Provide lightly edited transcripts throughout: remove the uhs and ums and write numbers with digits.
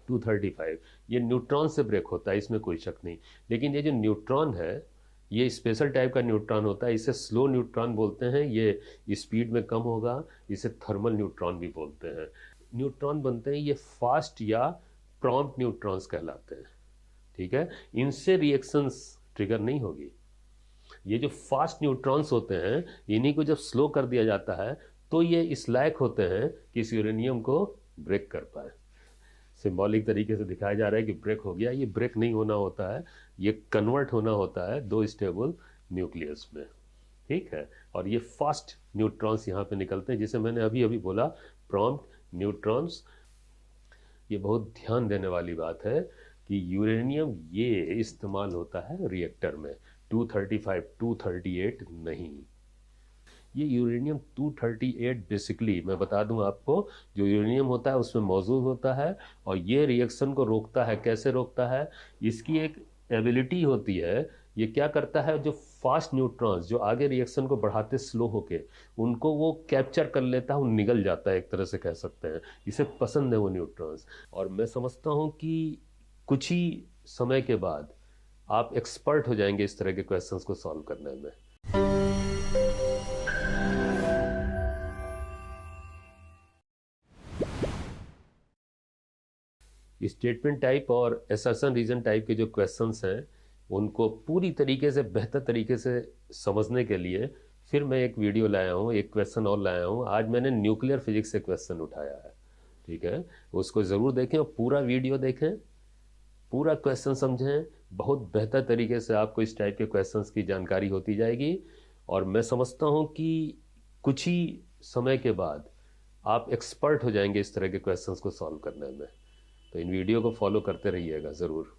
235, ये न्यूट्रॉन से ब्रेक होता है, इसमें कोई शक नहीं। लेकिन ये जो न्यूट्रॉन है ये स्पेशल टाइप का न्यूट्रॉन होता है, इसे स्लो न्यूट्रॉन बोलते हैं, ये स्पीड में कम होगा, इसे थर्मल न्यूट्रॉन भी बोलते हैं। न्यूट्रॉन बनते हैं ये फास्ट या प्रॉम्प्ट न्यूट्रॉन्स कहलाते हैं, ठीक है। इनसे रिएक्शंस ट्रिगर नहीं होगी। ये जो फास्ट न्यूट्रॉन्स होते हैं इन्हीं को जब स्लो कर दिया जाता है तो ये इस लायक होते हैं कि इस यूरेनियम को ब्रेक कर पाए। सिंबॉलिक तरीके से दिखाया जा रहा है कि ब्रेक हो गया, ये ब्रेक नहीं होना होता है, ये कन्वर्ट होना होता है दो स्टेबल न्यूक्लियस में, ठीक है। और ये फास्ट न्यूट्रॉन्स यहाँ पे निकलते हैं, जिसे मैंने अभी अभी बोला प्रॉम्प्ट न्यूट्रॉन्स। ये बहुत ध्यान देने वाली बात है कि यूरेनियम ये इस्तेमाल होता है रिएक्टर में, 235 238 नहीं। ये यूरेनियम 238 बेसिकली मैं बता दूं आपको, जो यूरेनियम होता है उसमें मौजूद होता है और ये रिएक्शन को रोकता है। कैसे रोकता है? इसकी एक एबिलिटी होती है, ये क्या करता है, जो फास्ट न्यूट्रॉन्स जो आगे रिएक्शन को बढ़ाते स्लो होके उनको वो कैप्चर कर लेता है, वो निगल जाता है, एक तरह से कह सकते हैं। इसे पसंद है वो न्यूट्रॉन्स। और मैं समझता हूँ कि कुछ ही समय के बाद आप एक्सपर्ट हो जाएंगे इस तरह के क्वेश्चंस को सॉल्व करने में। स्टेटमेंट टाइप और असर्शन रीजन टाइप के जो क्वेश्चंस हैं उनको पूरी तरीके से बेहतर तरीके से समझने के लिए फिर मैं एक वीडियो लाया हूँ, एक क्वेश्चन और लाया हूँ। आज मैंने न्यूक्लियर फिजिक्स से क्वेश्चन उठाया है, ठीक है। उसको ज़रूर देखें और पूरा वीडियो देखें, पूरा क्वेश्चन समझें। बहुत बेहतर तरीके से आपको इस टाइप के क्वेश्चंस की जानकारी होती जाएगी और मैं समझता हूँ कि कुछ ही समय के बाद आप एक्सपर्ट हो जाएंगे इस तरह के क्वेश्चंस को सॉल्व करने में। तो इन वीडियो को फॉलो करते रहिएगा ज़रूर।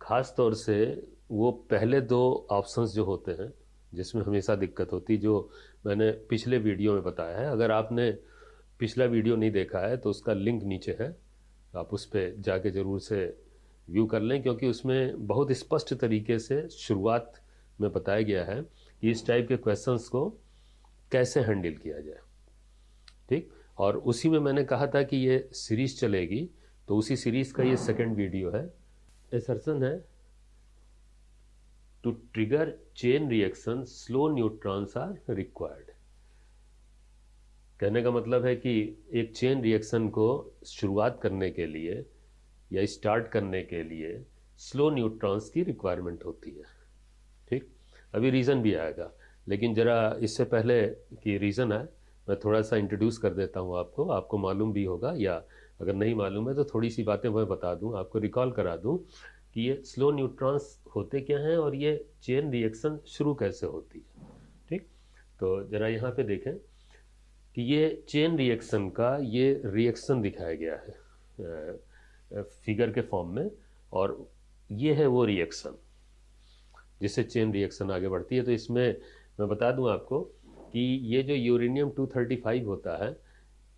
ख़ास तौर से वो पहले दो ऑप्शंस जो होते हैं जिसमें हमेशा दिक्कत होती, जो मैंने पिछले वीडियो में बताया है। अगर आपने पिछला वीडियो नहीं देखा है तो उसका लिंक नीचे है, आप उस पर जाके ज़रूर से व्यू कर लें, क्योंकि उसमें बहुत स्पष्ट तरीके से शुरुआत में बताया गया है कि इस टाइप के क्वेश्चंस को कैसे हैंडल किया जाए, ठीक। और उसी में मैंने कहा था कि ये सीरीज़ चलेगी, तो उसी सीरीज़ का ये सेकंड वीडियो है। असर्शन है to trigger chain reaction slow neutrons are required. कहने का मतलब है कि एक चेन रिएक्शन को शुरुआत करने के लिए या स्टार्ट करने के लिए स्लो न्यूट्रॉन्स की रिक्वायरमेंट होती है, ठीक। अभी रीज़न भी आएगा, लेकिन ज़रा इससे पहले कि रीज़न आए मैं थोड़ा सा इंट्रोड्यूस कर देता हूँ आपको। आपको मालूम भी होगा, या अगर नहीं मालूम है तो थोड़ी सी बातें मैं बता दूँ, आपको रिकॉल करा दूँ कि ये स्लो न्यूट्रॉन्स होते क्या हैं और ये चेन रिएक्शन शुरू कैसे होती है, ठीक। तो ज़रा यहाँ पे देखें कि ये चेन रिएक्शन का ये रिएक्शन दिखाया गया है फिगर के फॉर्म में, और ये है वो रिएक्शन जिससे चेन रिएक्शन आगे बढ़ती है। तो इसमें मैं बता दूं आपको कि ये जो यूरेनियम 235 होता है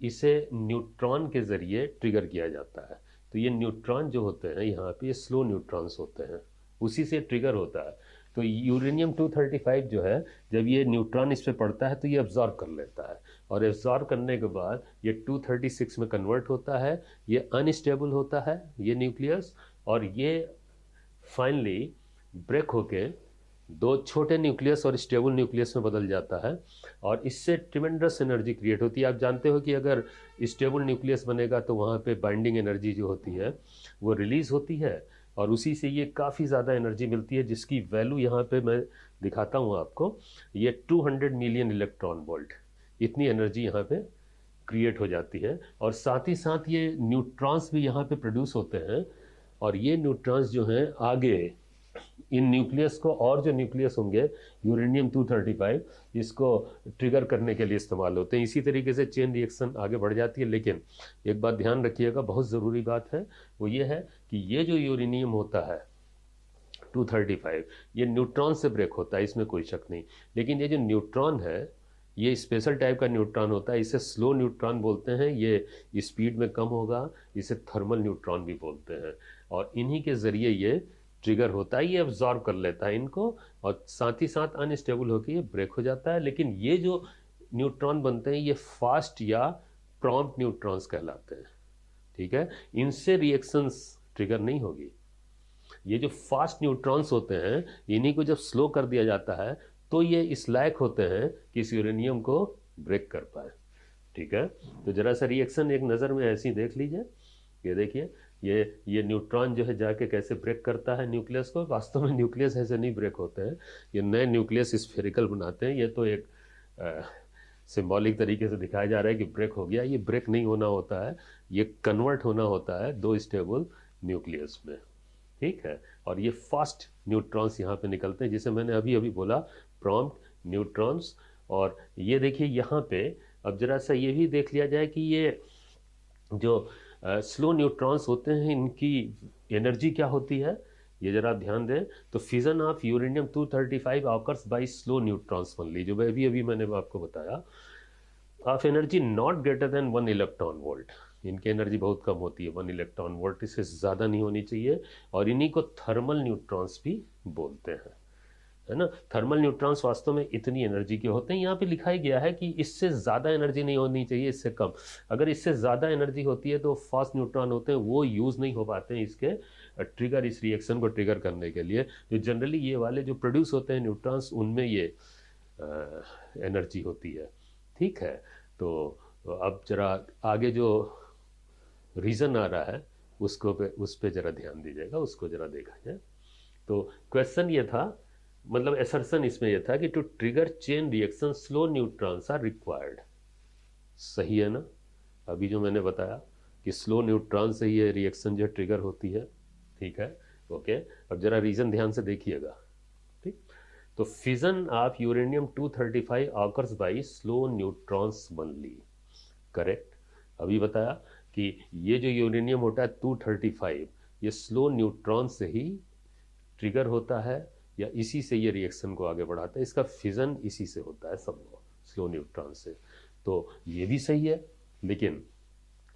इसे न्यूट्रॉन के ज़रिए ट्रिगर किया जाता है। तो ये न्यूट्रॉन जो होते हैं यहाँ पे ये स्लो न्यूट्रॉन्स होते हैं, उसी से ट्रिगर होता है। तो यूरेनियम 235 जो है जब ये न्यूट्रॉन इस पर पड़ता है तो ये एब्जॉर्ब कर लेता है, और एब्जॉर्ब करने के बाद ये 236 में कन्वर्ट होता है। ये अनस्टेबल होता है ये न्यूक्लियस, और ये फाइनली ब्रेक होके दो छोटे न्यूक्लियस और स्टेबल न्यूक्लियस में बदल जाता है, और इससे ट्रिमेंडस एनर्जी क्रिएट होती है। आप जानते हो कि अगर स्टेबल न्यूक्लियस बनेगा तो वहाँ पे बाइंडिंग एनर्जी जो होती है वो रिलीज़ होती है, और उसी से ये काफ़ी ज़्यादा एनर्जी मिलती है, जिसकी वैल्यू यहाँ पे मैं दिखाता हूँ आपको। ये 200 मिलियन इलेक्ट्रॉन वोल्ट, इतनी एनर्जी यहाँ पे क्रिएट हो जाती है। और साथ ही साथ ये न्यूट्रॉन्स भी यहाँ पे प्रोड्यूस होते हैं, और ये न्यूट्रॉन्स जो हैं आगे इन न्यूक्लियस को, और जो न्यूक्लियस होंगे यूरेनियम 235 इसको ट्रिगर करने के लिए इस्तेमाल होते हैं। इसी तरीके से चेन रिएक्शन आगे बढ़ जाती है। लेकिन एक बात ध्यान रखिएगा, बहुत ज़रूरी बात है, वो ये है कि ये जो यूरेनियम होता है 235 ये न्यूट्रॉन से ब्रेक होता है, इसमें कोई शक नहीं। लेकिन ये जो न्यूट्रॉन है ये स्पेशल टाइप का न्यूट्रॉन होता है, इसे स्लो न्यूट्रॉन बोलते हैं, ये स्पीड में कम होगा, इसे थर्मल न्यूट्रॉन भी बोलते हैं। और इन्हीं के ज़रिए ये ट्रिगर होता है, ये एब्जॉर्ब कर लेता है इनको, और साथ ही साथ अनस्टेबल होकर ये ब्रेक हो जाता है। लेकिन ये जो न्यूट्रॉन बनते हैं ये फास्ट या प्रॉम्प्ट न्यूट्रॉन्स कहलाते हैं, ठीक है, इनसे रिएक्शंस ट्रिगर नहीं होगी। ये जो फास्ट न्यूट्रॉन्स होते हैं, इन्हीं को जब स्लो कर दिया जाता है तो ये इस लायक होते हैं कि इस यूरेनियम को ब्रेक कर पाए। ठीक है, तो जरा सा रिएक्शन एक नज़र में ऐसी देख लीजिए। ये देखिए, ये न्यूट्रॉन जो है जाके कैसे ब्रेक करता है न्यूक्लियस को। वास्तव में न्यूक्लियस ऐसे नहीं ब्रेक होते हैं, ये नए न्यूक्लियस स्फेरिकल बनाते हैं। ये तो एक सिंबॉलिक तरीके से दिखाया जा रहा है कि ब्रेक हो गया। ये ब्रेक नहीं होना होता है, ये कन्वर्ट होना होता है दो स्टेबल न्यूक्लियस में। ठीक है, और ये फास्ट न्यूट्रॉन्स यहाँ पे निकलते हैं, जिसे मैंने अभी अभी बोला प्रॉम्प्ट न्यूट्रॉन्स। और ये देखिए यहाँ पे, अब जरा सा ये भी देख लिया जाए कि ये जो स्लो न्यूट्रॉन्स होते हैं इनकी एनर्जी क्या होती है। ये जरा ध्यान दें तो fission of uranium 235 occurs by slow neutrons only, जो अभी अभी मैंने आपको बताया, of energy not greater than 1 electron volt. इनकी एनर्जी बहुत कम होती है, 1 इलेक्ट्रॉन वोल्ट, इससे ज़्यादा नहीं होनी चाहिए। और इन्हीं को थर्मल न्यूट्रॉन्स भी बोलते हैं, है ना। थर्मल न्यूट्रॉन्स वास्तव में इतनी एनर्जी के होते हैं। यहाँ पे लिखा ही गया है कि इससे ज़्यादा एनर्जी नहीं होनी चाहिए, इससे कम। अगर इससे ज़्यादा एनर्जी होती है तो फास्ट न्यूट्रॉन होते हैं वो यूज़ नहीं हो पाते हैं इसके ट्रिगर, इस रिएक्शन को ट्रिगर करने के लिए। जो जनरली ये वाले जो प्रोड्यूस होते हैं न्यूट्रॉन्स, उनमें ये एनर्जी होती है। ठीक है, तो अब जरा आगे जो रीज़न आ रहा है उस पे जरा ध्यान दीजिएगा, उसको जरा देखा जाए। तो क्वेश्चन ये था, मतलब असर्शन इसमें यह था कि to trigger chain reaction slow neutrons are required. सही है ना, अभी जो मैंने बताया कि स्लो न्यूट्रॉन से ये रिएक्शन जो ट्रिगर होती है। ठीक है, ओके। अब जरा रीजन ध्यान से देखिएगा। ठीक, तो fission of uranium 235 occurs by slow neutrons only. Correct, अभी बताया कि ये जो यूरेनियम होता है 235, ये स्लो न्यूट्रॉन से ही ट्रिगर होता है, या इसी से ये रिएक्शन को आगे बढ़ाता है। इसका फिजन इसी से होता है, सब स्लो न्यूट्रॉन से। तो ये भी सही है, लेकिन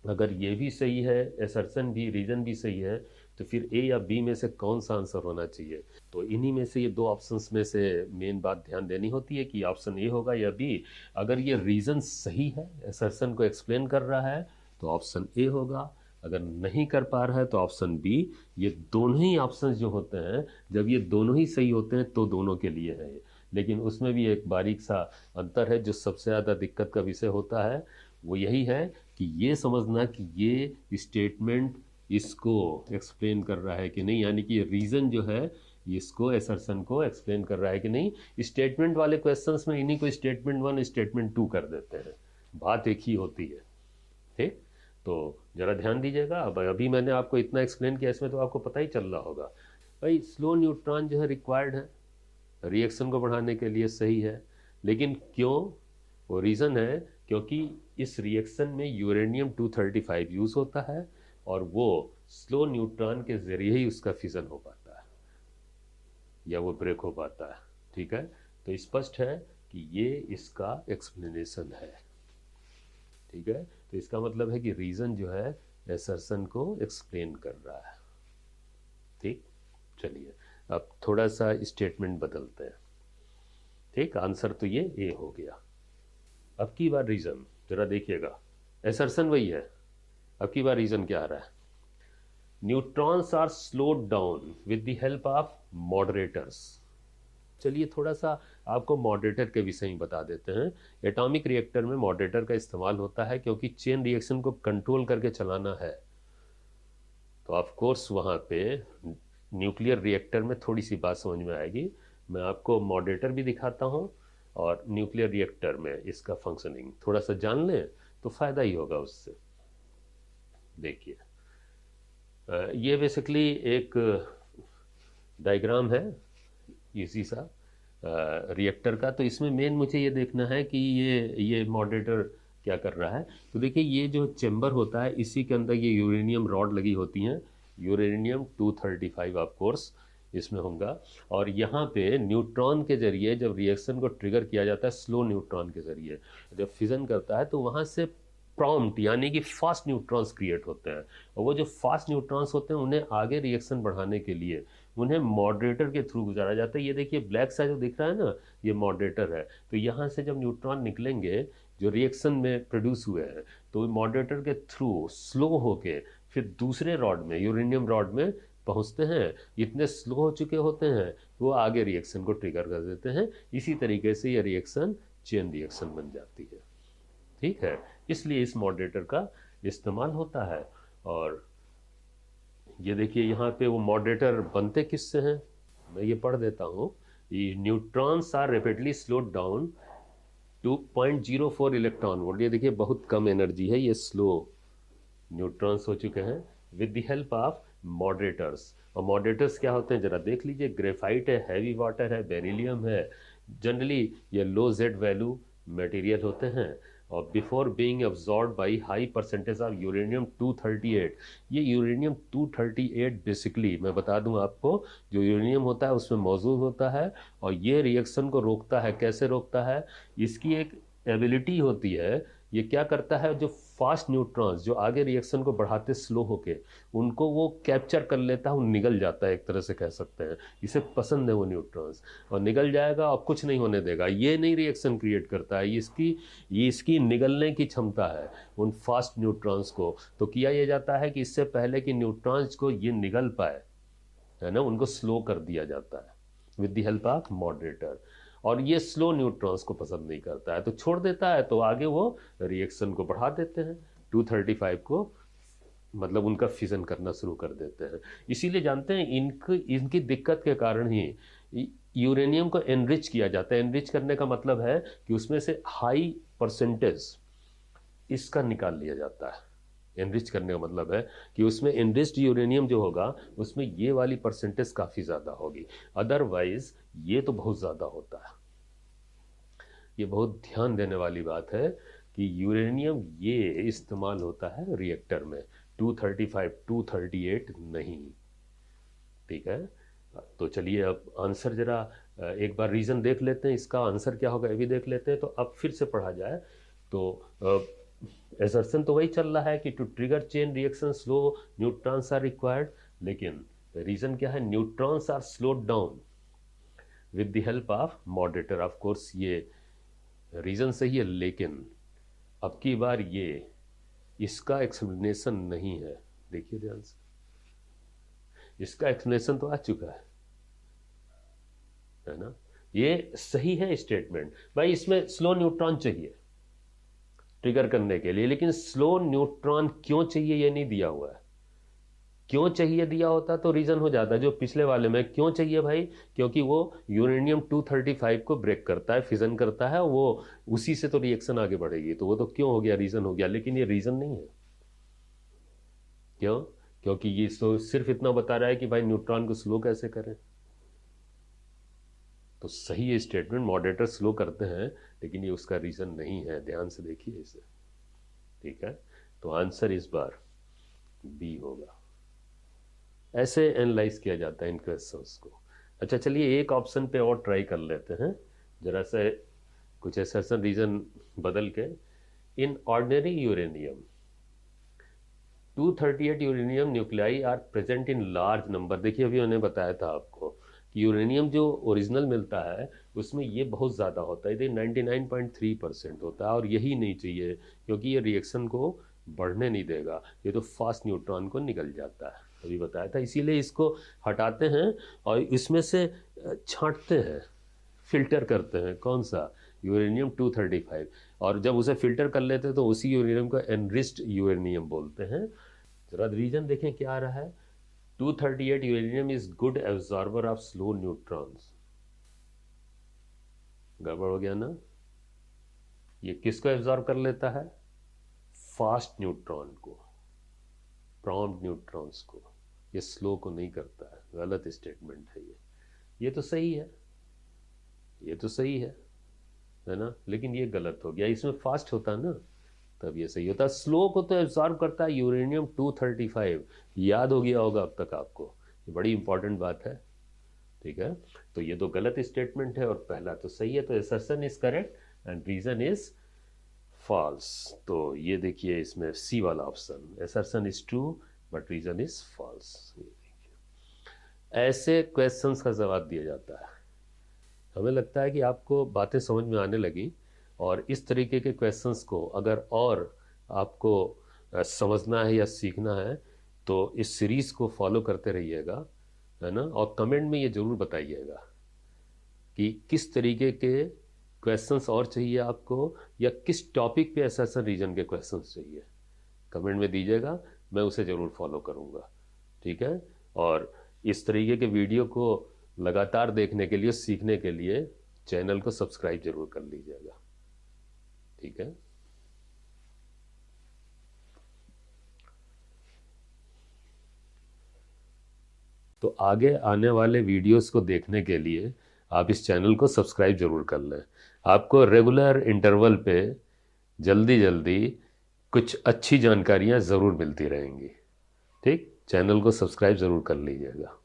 अगर ये भी सही है, असर्शन भी, रीजन भी सही है, तो फिर ए या बी में से कौन सा आंसर होना चाहिए। तो इन्हीं में से, ये दो ऑप्शंस में से मेन बात ध्यान देनी होती है कि ऑप्शन ए होगा या बी। अगर ये रीजन सही है, असर्शन को एक्सप्लेन कर रहा है, तो ऑप्शन ए होगा। अगर नहीं कर पा रहा है तो ऑप्शन बी। ये दोनों ही ऑप्शन जो होते हैं, जब ये दोनों ही सही होते हैं तो दोनों के लिए है। लेकिन उसमें भी एक बारीक सा अंतर है जो सबसे ज़्यादा दिक्कत का विषय होता है, वो यही है कि ये समझना कि ये स्टेटमेंट इसको एक्सप्लेन कर रहा है कि नहीं, यानी कि रीज़न जो है इसको, असर्शन को एक्सप्लेन कर रहा है कि नहीं। स्टेटमेंट वाले क्वेश्चंस में इन्हीं को स्टेटमेंट 1 स्टेटमेंट 2 कर देते हैं, बात एक ही होती है। ठीक, तो ज़रा ध्यान दीजिएगा। अब अभी मैंने आपको इतना एक्सप्लेन किया, इसमें तो आपको पता ही चल रहा होगा भाई स्लो न्यूट्रॉन जो है रिक्वायर्ड है रिएक्शन को बढ़ाने के लिए, सही है। लेकिन क्यों, वो रीज़न है क्योंकि इस रिएक्शन में यूरेनियम 235 यूज़ होता है और वो स्लो न्यूट्रॉन के ज़रिए ही उसका फिजन हो पाता है या वो ब्रेक हो पाता है। ठीक है, तो स्पष्ट है कि ये इसका एक्सप्लेनेशन है। ठीक है, तो इसका मतलब है कि रीज़न जो है असर्शन को एक्सप्लेन कर रहा है। ठीक, चलिए अब थोड़ा सा स्टेटमेंट बदलते हैं। ठीक, आंसर तो ये ए हो गया। अब की बार रीज़न जरा देखिएगा, असर्शन वही है, अब की बार रीज़न क्या आ रहा है। Neutrons are slowed down with the help of moderators. चलिए थोड़ा सा आपको मॉडरेटर के विषय में बता देते हैं। एटॉमिक रिएक्टर में मॉडरेटर का इस्तेमाल होता है क्योंकि चेन रिएक्शन को कंट्रोल करके चलाना है। तो ऑफ कोर्स वहाँ पे न्यूक्लियर रिएक्टर में थोड़ी सी बात समझ में आएगी। मैं आपको मॉडरेटर भी दिखाता हूँ और न्यूक्लियर रिएक्टर में इसका फंक्शनिंग थोड़ा सा जान लें तो फ़ायदा ही होगा उससे। देखिए, ये बेसिकली एक डायग्राम है इसी सा रिएक्टर का। तो इसमें मेन मुझे ये देखना है कि ये मॉडरेटर क्या कर रहा है। तो देखिए, ये जो चेंबर होता है इसी के अंदर ये यूरेनियम रॉड लगी होती हैं, यूरेनियम 235 ऑफ कोर्स इसमें होगा। और यहाँ पे न्यूट्रॉन के ज़रिए जब रिएक्शन को ट्रिगर किया जाता है, स्लो न्यूट्रॉन के ज़रिए जब फिजन करता है, तो वहाँ से प्रॉम्प्ट यानी कि फास्ट न्यूट्रॉन्स क्रिएट होते हैं। और वो जो फास्ट न्यूट्रॉन्स होते हैं उन्हें आगे रिएक्शन बढ़ाने के लिए उन्हें मॉडरेटर के थ्रू गुजारा जाता है। ये देखिए ब्लैक सा जो दिख रहा है ना, ये मॉडरेटर है। तो यहाँ से जब न्यूट्रॉन निकलेंगे जो रिएक्शन में प्रोड्यूस हुए हैं, तो मॉडरेटर के थ्रू स्लो होके फिर दूसरे रॉड में, यूरेनियम रॉड में पहुंचते हैं। इतने स्लो हो चुके होते हैं वो आगे रिएक्शन को ट्रिगर कर देते हैं। इसी तरीके से ये रिएक्शन चेन रिएक्शन बन जाती है। ठीक है, इसलिए इस मॉडरेटर का इस्तेमाल होता है। और ये देखिए यहाँ पे वो मॉडरेटर बनते किससे हैं, मैं ये पढ़ देता हूँ। ये neutrons are rapidly slowed down to 0.04 electron volt. ये देखिए बहुत कम एनर्जी है, ये स्लो न्यूट्रॉन्स हो चुके हैं with the help of moderators. और मॉडरेटर्स क्या होते हैं जरा देख लीजिए, ग्रेफाइट है, हैवी वाटर है, बेरिलियम है। जनरली ये लो जेड वैल्यू मटेरियल होते हैं। और before being absorb by high percentage of uranium 238। ये यूरेनियम 238 बेसिकली मैं बता दूं आपको, जो यूरेनियम होता है उसमें मौजूद होता है और ये रिएक्शन को रोकता है। कैसे रोकता है, इसकी एक एबिलिटी होती है। ये क्या करता है, जो फास्ट न्यूट्रॉन्स जो आगे रिएक्शन को बढ़ाते स्लो होके, उनको वो कैप्चर कर लेता है, वो निगल जाता है, एक तरह से कह सकते हैं। इसे पसंद है वो न्यूट्रॉन्स, और निगल जाएगा और कुछ नहीं होने देगा। ये नहीं रिएक्शन क्रिएट करता है, ये इसकी निगलने की क्षमता है उन फास्ट न्यूट्रॉन्स को। तो किया ये जाता है कि इससे पहले कि न्यूट्रॉन्स को ये निगल पाए, है ना, उनको स्लो कर दिया जाता है with the help of moderator. और ये स्लो न्यूट्रॉन्स को पसंद नहीं करता है तो छोड़ देता है, तो आगे वो रिएक्शन को बढ़ा देते हैं 235 को, मतलब उनका फिजन करना शुरू कर देते हैं। इसीलिए जानते हैं इनकी दिक्कत के कारण ही यूरेनियम को एनरिच किया जाता है। एनरिच करने का मतलब है कि उसमें से हाई परसेंटेज इसका निकाल लिया जाता है। एनरिच करने का मतलब है कि उसमें एनरिच्ड यूरेनियम जो होगा उसमें ये वाली परसेंटेज काफ़ी ज़्यादा होगी, अदरवाइज ये तो बहुत ज़्यादा होता है। ये बहुत ध्यान देने वाली बात है कि यूरेनियम ये इस्तेमाल होता है रिएक्टर में, 235 238 नहीं। ठीक है, तो चलिए अब आंसर जरा एक बार रीज़न देख लेते हैं, इसका आंसर क्या होगा ये भी देख लेते हैं। तो अब फिर से पढ़ा जाए तो एसर्शन तो वही चल रहा है कि to trigger chain reaction slow neutrons are required, लेकिन रीज़न क्या है, neutrons are slowed down with the help of moderator. Of course ये रीज़न सही है, लेकिन अब की बार ये इसका एक्सप्लेनेशन नहीं है। देखिए ध्यान से, इसका एक्सप्लेनेशन तो आ चुका है ना। ये सही है स्टेटमेंट, भाई इसमें स्लो न्यूट्रॉन चाहिए ट्रिगर करने के लिए, लेकिन स्लो न्यूट्रॉन क्यों चाहिए ये नहीं दिया हुआ है। क्यों चाहिए दिया होता तो रीज़न हो जाता, जो पिछले वाले में क्यों चाहिए भाई, क्योंकि वो यूरेनियम 235 को ब्रेक करता है, फिजन करता है, वो उसी से तो रिएक्शन आगे बढ़ेगी, तो वो तो क्यों हो गया, रीज़न हो गया। लेकिन ये रीज़न नहीं है। क्यों, क्योंकि ये तो सिर्फ इतना बता रहा है कि भाई न्यूट्रॉन को स्लो कैसे करें। तो सही है स्टेटमेंट, मॉडरेटर स्लो करते हैं, लेकिन ये उसका रीज़न नहीं है। ध्यान से देखिए इसे। ठीक है, तो आंसर इस बार बी होगा। ऐसे एनालाइज किया जाता है इन क्वेश्चंस को। अच्छा चलिए एक ऑप्शन पे और ट्राई कर लेते हैं, जरा से कुछ ऐसा रीजन बदल के। In ordinary uranium 238 uranium nuclei are present in large number. देखिए अभी मैंने बताया था आपको कि यूरेनियम जो ओरिजिनल मिलता है उसमें ये बहुत ज़्यादा होता है, ये 99.3% होता है, और यही नहीं चाहिए क्योंकि ये रिएक्शन को बढ़ने नहीं देगा, ये तो फास्ट न्यूट्रॉन को निकल जाता है, अभी बताया था। इसीलिए इसको हटाते हैं और इसमें से छांटते हैं, फिल्टर करते हैं, कौन सा, यूरेनियम 235। और जब उसे फिल्टर कर लेते हैं तो उसी यूरेनियम को एनरिच्ड यूरेनियम बोलते हैं। जरा रीजन देखें क्या आ रहा है, 238 uranium is good absorber of slow neutrons. गड़बड़ हो गया ना, ये किसको एब्जॉर्ब कर लेता है, फास्ट न्यूट्रॉन को, प्रॉम्प्ट न्यूट्रॉन्स को, ये स्लो को नहीं करता है। गलत स्टेटमेंट है ये तो सही है, ये तो सही है ना, लेकिन ये गलत हो गया। इसमें फास्ट होता ना तब ये सही होता। स्लो को तो एब्जॉर्ब करता है यूरेनियम 235, याद हो गया होगा अब तक आपको, ये बड़ी इंपॉर्टेंट बात है। ठीक है, तो ये तो गलत स्टेटमेंट है और पहला तो सही है, तो assertion is correct and reason is false. तो ये देखिए इसमें सी वाला option, assertion is true but reason is false. ऐसे क्वेश्चंस का जवाब दिया जाता है। हमें लगता है कि आपको बातें समझ में आने लगी, और इस तरीके के क्वेश्चंस को अगर और आपको समझना है या सीखना है तो इस सीरीज़ को फॉलो करते रहिएगा, है ना। और कमेंट में ये ज़रूर बताइएगा कि किस तरीके के क्वेश्चंस और चाहिए आपको, या किस टॉपिक पे ऐसा रीजन के क्वेश्चंस चाहिए। कमेंट में दीजिएगा, मैं उसे ज़रूर फॉलो करूँगा, ठीक है। और इस तरीके के वीडियो को लगातार देखने के लिए, सीखने के लिए चैनल को सब्सक्राइब जरूर कर लीजिएगा, ठीक है। तो आगे आने वाले वीडियोस को देखने के लिए आप इस चैनल को सब्सक्राइब जरूर कर लें। आपको रेगुलर इंटरवल पे जल्दी जल्दी कुछ अच्छी जानकारियां ज़रूर मिलती रहेंगी, ठीक। चैनल को सब्सक्राइब ज़रूर कर लीजिएगा।